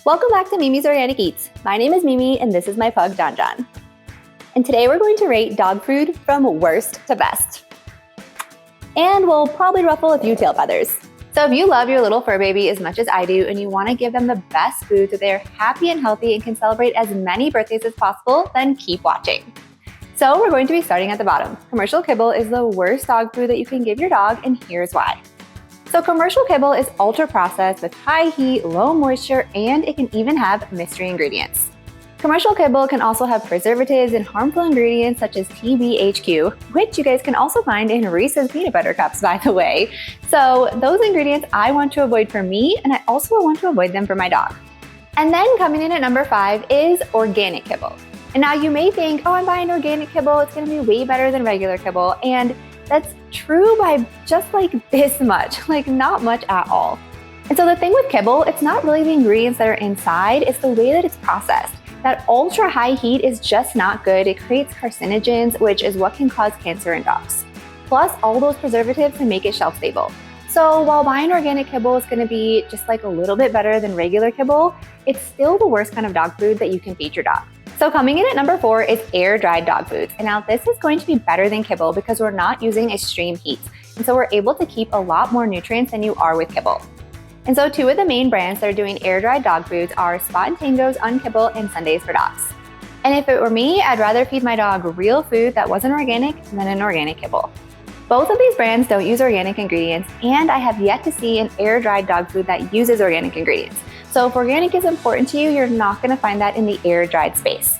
Welcome back to Mimi's Organic Eats. My name is Mimi and this is my pug, John John. And today we're going to rate dog food from worst to best. And we'll probably ruffle a few tail feathers. So if you love your little fur baby as much as I do and you want to give them the best food so they're happy and healthy and can celebrate as many birthdays as possible, then keep watching. So we're going to be starting at the bottom. Commercial kibble is the worst dog food that you can give your dog, and here's why. So commercial kibble is ultra processed with high heat, low moisture, and it can even have mystery ingredients. Commercial kibble can also have preservatives and harmful ingredients such as TBHQ, which you guys can also find in Reese's peanut butter cups, by the way. So those ingredients I want to avoid for me, and I also want to avoid them for my dog. And then coming in at number 5 is organic kibble. And now you may think, oh, I'm buying organic kibble, it's gonna be way better than regular kibble. And that's true by just like this much, like not much at all. And so the thing with kibble, it's not really the ingredients that are inside, it's the way that it's processed. That ultra high heat is just not good. It creates carcinogens, which is what can cause cancer in dogs. Plus, all those preservatives can make it shelf stable. So while buying organic kibble is gonna be just like a little bit better than regular kibble, it's still the worst kind of dog food that you can feed your dog. So coming in at number 4 is air-dried dog foods. And now this is going to be better than kibble because we're not using extreme heat. And so we're able to keep a lot more nutrients than you are with kibble. And so 2 of the main brands that are doing air-dried dog foods are Spot & Tango's Unkibble and Sundays for Dogs. And if it were me, I'd rather feed my dog real food that wasn't organic than an organic kibble. Both of these brands don't use organic ingredients, and I have yet to see an air-dried dog food that uses organic ingredients. So if organic is important to you, you're not gonna find that in the air-dried space.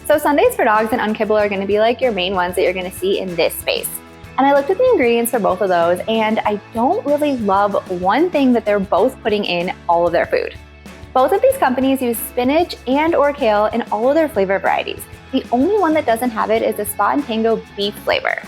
So Sundays for Dogs and Unkibble are gonna be like your main ones that you're gonna see in this space. And I looked at the ingredients for both of those, and I don't really love one thing that they're both putting in all of their food. Both of these companies use spinach and or kale in all of their flavor varieties. The only one that doesn't have it is the Spot & Tango beef flavor.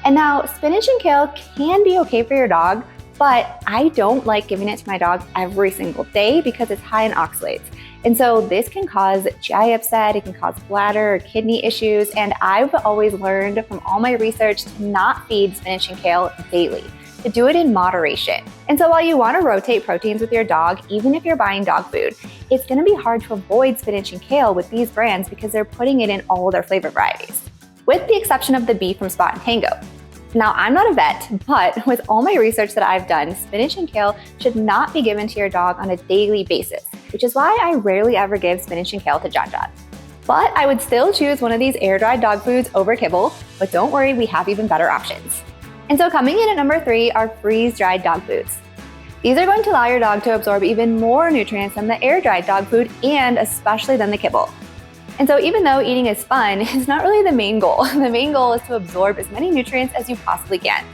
And now spinach and kale can be okay for your dog, but I don't like giving it to my dog every single day because it's high in oxalates. And so this can cause GI upset, it can cause bladder or kidney issues, and I've always learned from all my research to not feed spinach and kale daily, to do it in moderation. And so while you want to rotate proteins with your dog, even if you're buying dog food, it's going to be hard to avoid spinach and kale with these brands because they're putting it in all their flavor varieties, with the exception of the beef from Spot & Tango. Now, I'm not a vet, but with all my research that I've done, spinach and kale should not be given to your dog on a daily basis, which is why I rarely ever give spinach and kale to John John. But I would still choose one of these air-dried dog foods over kibble, but don't worry, we have even better options. And so coming in at number 3 are freeze-dried dog foods. These are going to allow your dog to absorb even more nutrients than the air-dried dog food and especially than the kibble. And so even though eating is fun, it's not really the main goal. The main goal is to absorb as many nutrients as you possibly can.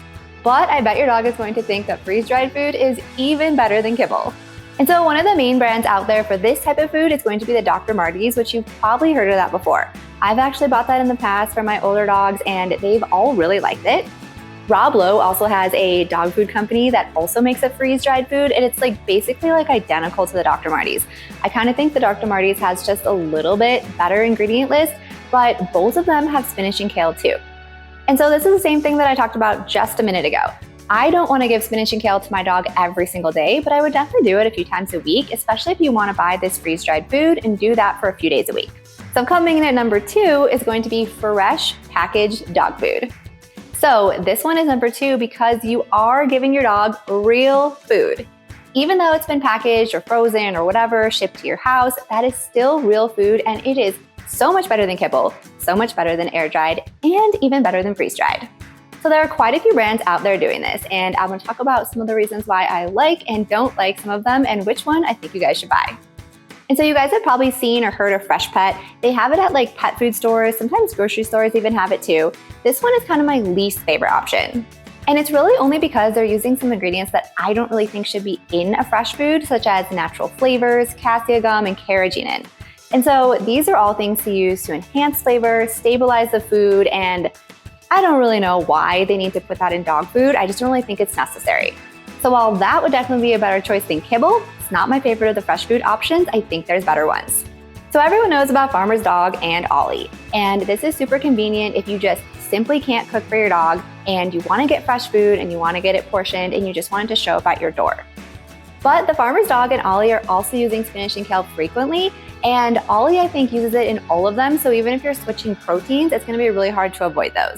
But I bet your dog is going to think that freeze-dried food is even better than kibble. And so one of the main brands out there for this type of food is going to be the Dr. Martens, which you've probably heard of that before. I've actually bought that in the past for my older dogs and they've all really liked it. Rob Lowe also has a dog food company that also makes a freeze-dried food, and it's like basically like identical to the Dr. Martens. I kind of think the Dr. Martens has just a little bit better ingredient list, but both of them have spinach and kale too. And so this is the same thing that I talked about just a minute ago. I don't want to give spinach and kale to my dog every single day, but I would definitely do it a few times a week, especially if you want to buy this freeze-dried food and do that for a few days a week. So coming in at number 2 is going to be fresh packaged dog food. So this one is number 2 because you are giving your dog real food. Even though it's been packaged or frozen or whatever, shipped to your house, that is still real food, and it is so much better than kibble, so much better than air-dried, and even better than freeze-dried. So there are quite a few brands out there doing this, and I'm going to talk about some of the reasons why I like and don't like some of them and which one I think you guys should buy. And so you guys have probably seen or heard of Fresh Pet. They have it at like pet food stores, sometimes grocery stores even have it too. This one is kind of my least favorite option. And it's really only because they're using some ingredients that I don't really think should be in a fresh food, such as natural flavors, cassia gum, and carrageenan. And so these are all things to use to enhance flavor, stabilize the food, and I don't really know why they need to put that in dog food. I just don't really think it's necessary. So while that would definitely be a better choice than kibble, it's not my favorite of the fresh food options. I think there's better ones. So everyone knows about Farmer's Dog and Olly. And this is super convenient if you just simply can't cook for your dog and you want to get fresh food and you want to get it portioned and you just want it to show up at your door. But the farmer's dog and Ollie are also using spinach and kale frequently, and Ollie, I think, uses it in all of them, so even if you're switching proteins, it's gonna be really hard to avoid those.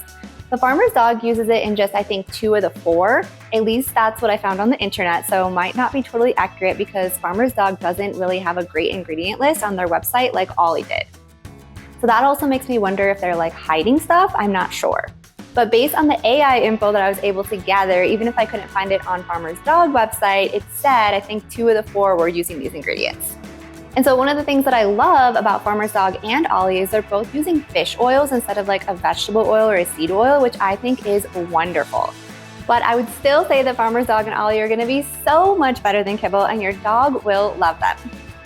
The farmer's dog uses it in just, I think, 2 of the 4. At least that's what I found on the internet, so might not be totally accurate because farmer's dog doesn't really have a great ingredient list on their website like Ollie did. So that also makes me wonder if they're like hiding stuff, I'm not sure. But based on the AI info that I was able to gather, even if I couldn't find it on farmer's dog website, it said I think 2 of the 4 were using these ingredients. And so one of the things that I love about farmer's dog and Ollie is they're both using fish oils instead of like a vegetable oil or a seed oil, which I think is wonderful. But I would still say that farmer's dog and Ollie are gonna be so much better than Kibble, and your dog will love them.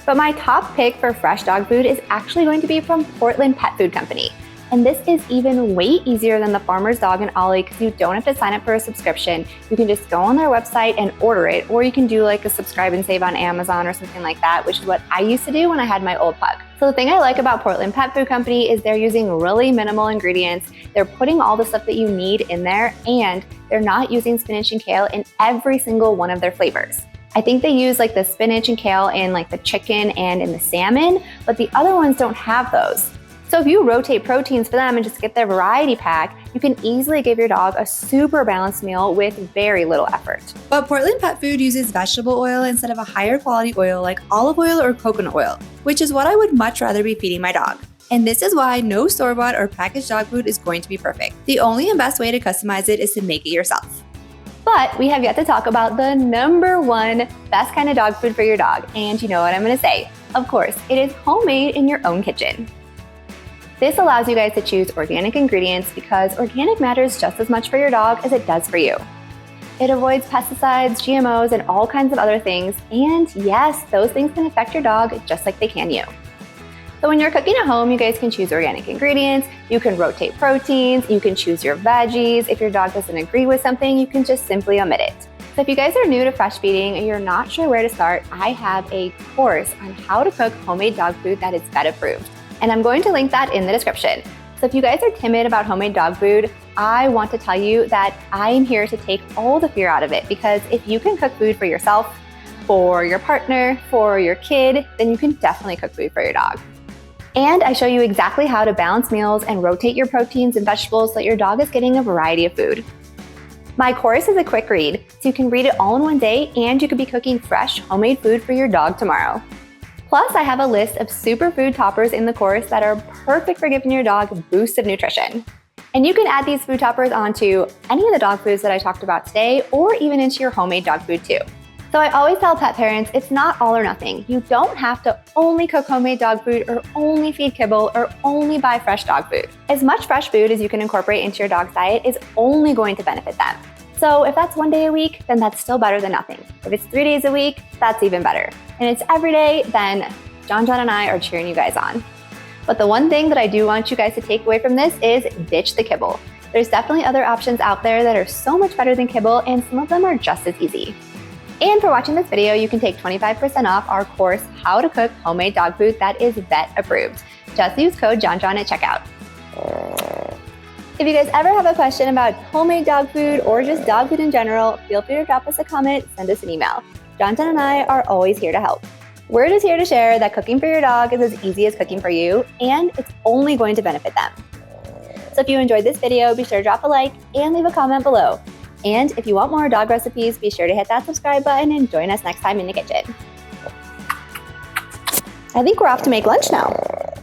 But my top pick for fresh dog food is actually going to be from Portland Pet Food Company. And this is even way easier than the farmer's dog and Ollie because you don't have to sign up for a subscription. You can just go on their website and order it, or you can do like a subscribe and save on Amazon or something like that, which is what I used to do when I had my old pug. So the thing I like about Portland Pet Food Company is they're using really minimal ingredients. They're putting all the stuff that you need in there, and they're not using spinach and kale in every single one of their flavors. I think they use like the spinach and kale in like the chicken and in the salmon, but the other ones don't have those. So if you rotate proteins for them and just get their variety pack, you can easily give your dog a super balanced meal with very little effort. But Portland Pet Food uses vegetable oil instead of a higher quality oil like olive oil or coconut oil, which is what I would much rather be feeding my dog. And this is why no store-bought or packaged dog food is going to be perfect. The only and best way to customize it is to make it yourself. But we have yet to talk about the #1 best kind of dog food for your dog. And you know what I'm gonna say. Of course, it is homemade in your own kitchen. This allows you guys to choose organic ingredients because organic matters just as much for your dog as it does for you. It avoids pesticides, GMOs, and all kinds of other things. And yes, those things can affect your dog just like they can you. So when you're cooking at home, you guys can choose organic ingredients, you can rotate proteins, you can choose your veggies. If your dog doesn't agree with something, you can just simply omit it. So if you guys are new to fresh feeding and you're not sure where to start, I have a course on how to cook homemade dog food that is vet approved. And I'm going to link that in the description. So if you guys are timid about homemade dog food, I want to tell you that I'm here to take all the fear out of it, because if you can cook food for yourself, for your partner, for your kid, then you can definitely cook food for your dog. And I show you exactly how to balance meals and rotate your proteins and vegetables so that your dog is getting a variety of food. My course is a quick read, so you can read it all in one day and you could be cooking fresh homemade food for your dog tomorrow. Plus, I have a list of superfood toppers in the course that are perfect for giving your dog a boost of nutrition. And you can add these food toppers onto any of the dog foods that I talked about today, or even into your homemade dog food too. So I always tell pet parents, it's not all or nothing. You don't have to only cook homemade dog food or only feed kibble or only buy fresh dog food. As much fresh food as you can incorporate into your dog's diet is only going to benefit them. So if that's 1 day a week, then that's still better than nothing. If it's 3 days a week, that's even better. And it's every day, then John and I are cheering you guys on. But the one thing that I do want you guys to take away from this is ditch the kibble. There's definitely other options out there that are so much better than kibble, and some of them are just as easy. And for watching this video, you can take 25% off our course, How to Cook Homemade Dog Food that is vet approved. Just use code JohnJohn at checkout. If you guys ever have a question about homemade dog food or just dog food in general, feel free to drop us a comment, send us an email. John and I are always here to help. We're just here to share that cooking for your dog is as easy as cooking for you, and it's only going to benefit them. So if you enjoyed this video, be sure to drop a like and leave a comment below. And if you want more dog recipes, be sure to hit that subscribe button and join us next time in the kitchen. I think we're off to make lunch now.